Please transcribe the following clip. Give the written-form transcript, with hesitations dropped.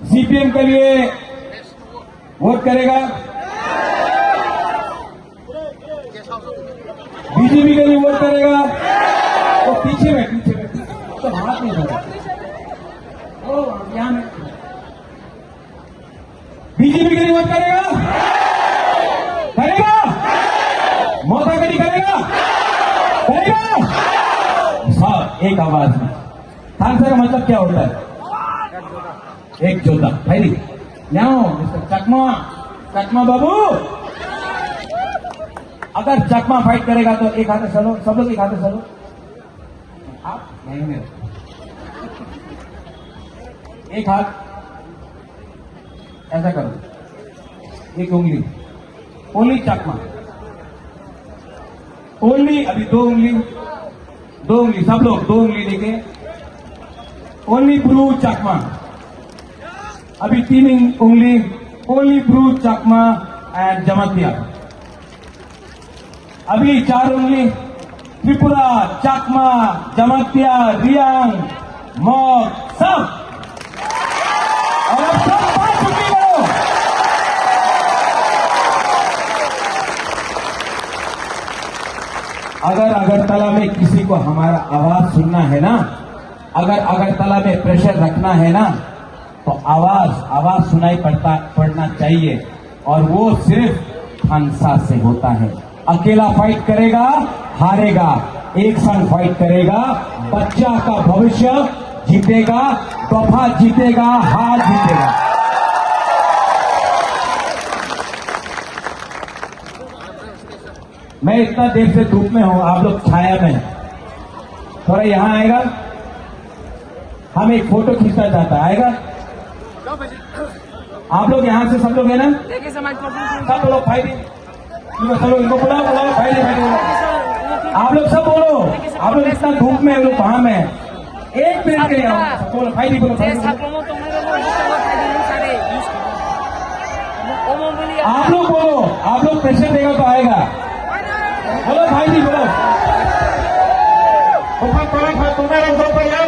CPM के लिए vote करेगा, बीजेपी के लिए वोट करेगा, तो पीछे में तो हाथ नहीं होगा। ओ यहाँ में बीजेपी के लिए वोट करेगा, मौका कभी करेगा, साहब एक आवाज में। थानसा का मतलब क्या होता है? एक जोधा भाई मिस्टर चकमा बाबू, अगर चकमा फाइट करेगा तो एक हाथ से चलो, सब लोग एक हाथ से चलो। आप नहीं मेरे एक हाथ ऐसा करो, एक उंगली ओनली चकमा, ओनली अभी दो उंगली सब लोग दो उंगली लेके ओनली ब्रू चकमा, अभी तीन उंगली ओनली ब्रू चकमा एंड जमातिया, अभी चार उंगली त्रिपुरा चकमा जमातिया रियांग मॉग सब, और अब सब बात छुट्टी करो। अगर अगरतला में किसी को हमारा आवाज सुनना है ना, अगर अगरतला में प्रेशर रखना है ना, तो आवाज सुनाई पड़ना चाहिए, और वो सिर्फ थानसा से होता है। अकेला फाइट करेगा हारेगा, एक संग फाइट करेगा, बच्चा का भविष्य जीतेगा, तोहफा जीतेगा, हार जीतेगा। मैं इतना देर से धूप में हूं, आप लोग छाया में, थोड़ा यहां आएगा, हम एक फोटो खींचना चाहता है, आएगा? आप लोग यहां से सब लोग है ना, सब लोग भाई चलो इनको बुलाओ भाई आप लोग सब बोलो, आप लोग इतना धूप में लोग वहां में एक मिनट के लिए बोलो भाई बोलो, आप लोग बोलो, आप लोग प्रेशर देगा तो आएगा, बोलो भाई बोलो।